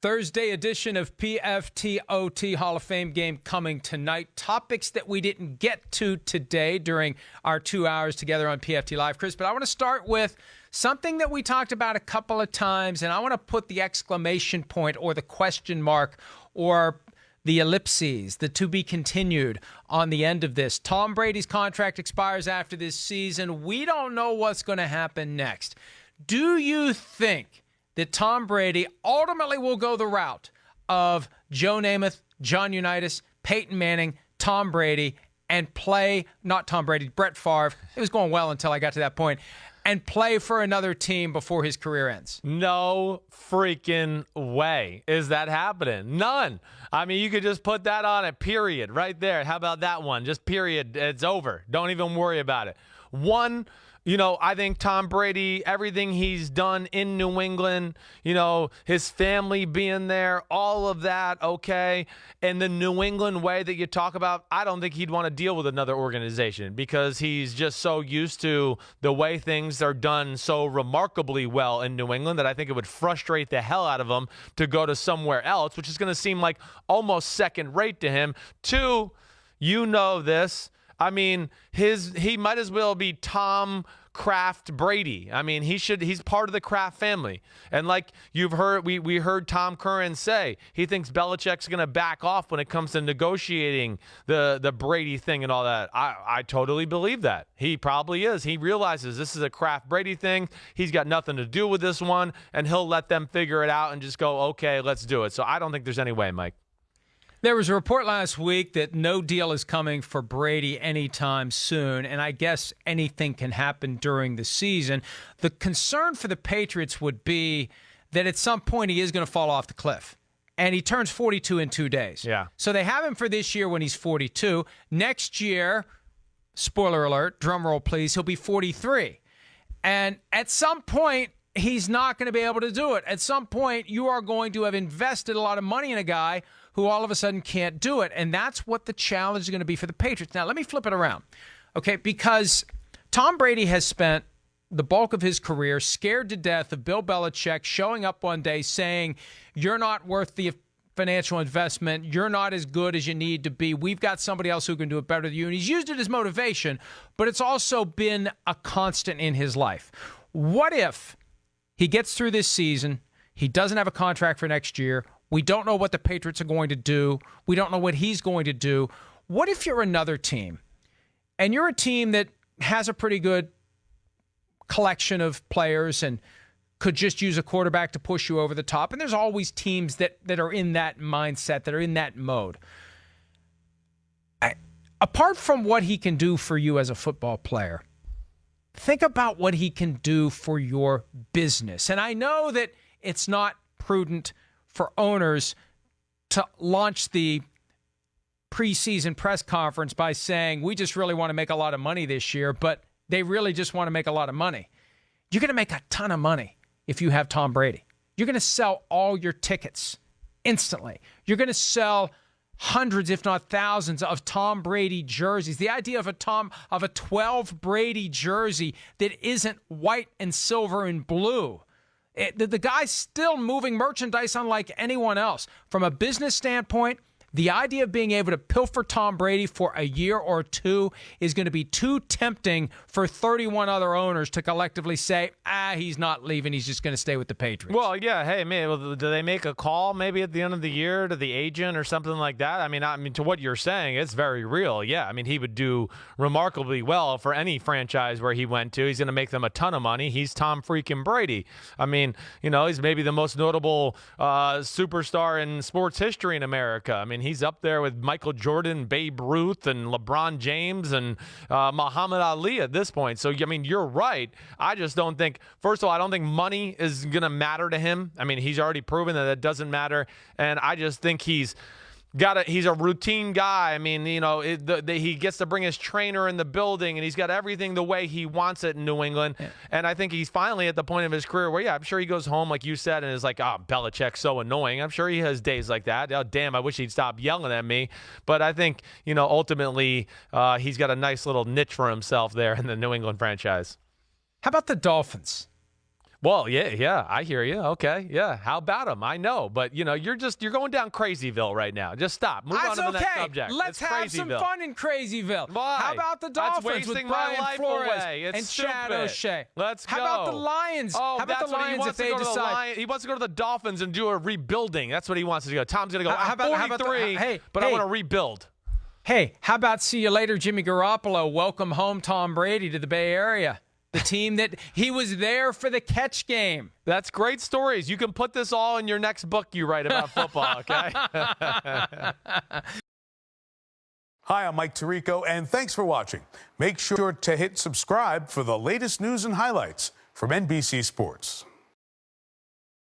Thursday edition of PFT OT Hall of Fame game coming tonight. Topics that we didn't get to today during our 2 hours together on PFT Live, Chris. But I want to start with something that we talked about a couple of times, and I want to put the exclamation point or the question mark or the ellipses, the to be continued on the end of this. Tom Brady's contract expires after this season. We don't know what's going to happen next. Do you think that Tom Brady ultimately will go the route of Joe Namath, John Unitas, Peyton Manning, Tom Brady, and play, not Tom Brady, Brett Favre, it was going well until I got to that point, and play for another team before his career ends? No freaking way is that happening. None. I mean, you could just put that on it, period, right there. How about that one? Just period. It's over. Don't even worry about it. One, I think Tom Brady, everything he's done in New England, his family being there, all of that, okay. And the New England way that you talk about, I don't think he'd want to deal with another organization because he's just so used to the way things are done so remarkably well in New England that I think it would frustrate the hell out of him to go to somewhere else, which is going to seem like almost second rate to him. Two, this. I mean, he might as well be Tom Kraft Brady. I mean, he's part of the Kraft family. And like you've heard, we heard Tom Curran say, he thinks Belichick's going to back off when it comes to negotiating the Brady thing and all that. I totally believe that. He probably is. He realizes this is a Kraft Brady thing. He's got nothing to do with this one, and he'll let them figure it out and just go, okay, let's do it. So I don't think there's any way, Mike. There was a report last week that no deal is coming for Brady anytime soon, and I guess anything can happen during the season. The concern for the Patriots would be that at some point he is going to fall off the cliff, and he turns 42 in 2 days. Yeah. So they have him for this year when he's 42. Next year, spoiler alert, drum roll please, he'll be 43. And at some point, he's not going to be able to do it. At some point, you are going to have invested a lot of money in a guy who all of a sudden can't do it. And that's what the challenge is going to be for the Patriots. Now, let me flip it around, okay? Because Tom Brady has spent the bulk of his career scared to death of Bill Belichick showing up one day saying, you're not worth the financial investment. You're not as good as you need to be. We've got somebody else who can do it better than you. And he's used it as motivation, but it's also been a constant in his life. What if he gets through this season, he doesn't have a contract for next year, we don't know what the Patriots are going to do, we don't know what he's going to do. What if you're another team, and you're a team that has a pretty good collection of players and could just use a quarterback to push you over the top, and there's always teams that are in that mindset, that are in that mode. Apart from what he can do for you as a football player, think about what he can do for your business. And I know that it's not prudent for owners to launch the preseason press conference by saying, we just really want to make a lot of money this year, but they really just want to make a lot of money. You're going to make a ton of money if you have Tom Brady. You're going to sell all your tickets instantly. You're going to sell hundreds, if not thousands, of Tom Brady jerseys. The idea of a 12 Brady jersey that isn't white and silver and blue. The guy's still moving merchandise unlike anyone else. From a business standpoint, the idea of being able to pilfer Tom Brady for a year or two is going to be too tempting for 31 other owners to collectively say, he's not leaving, he's just going to stay with the Patriots. Well, yeah, hey, do they make a call maybe at the end of the year to the agent or something like that? I mean, to what you're saying, it's very real. Yeah, I mean, he would do remarkably well for any franchise where he went to. He's going to make them a ton of money. He's Tom freaking Brady. I mean, he's maybe the most notable superstar in sports history in America. I mean, he's up there with Michael Jordan, Babe Ruth, and LeBron James, and Muhammad Ali at this point. So, I mean, you're right. I just don't think, first of all, I don't think money is going to matter to him. I mean, he's already proven that it doesn't matter. And I just think he's a routine guy. I mean, he gets to bring his trainer in the building, and he's got everything the way he wants it in New England. Yeah. And I think he's finally at the point of his career where, I'm sure he goes home, like you said, and is like, Belichick's so annoying. I'm sure he has days like that. Oh, damn, I wish he'd stop yelling at me. But I think, ultimately, he's got a nice little niche for himself there in the New England franchise. How about the Dolphins? Well, yeah, I hear you. Okay, yeah. How about him? I know, but you're going down Crazyville right now. Just stop. Move on to the next subject. Let's have some fun in Crazyville. Why? How about the Dolphins with Brian Flores and Chad O'Shea? Let's go. How about the Lions? Oh, how about the Lions if they decide? He wants to go to the Dolphins and do a rebuilding. That's what he wants to do. Tom's going to go, I'm 43, but I want to rebuild. Hey, how about see you later, Jimmy Garoppolo? Welcome home, Tom Brady, to the Bay Area. The team that he was there for the catch game. That's great stories. You can put this all in your next book you write about football, okay? Hi, I'm Mike Tirico, and thanks for watching. Make sure to hit subscribe for the latest news and highlights from NBC Sports.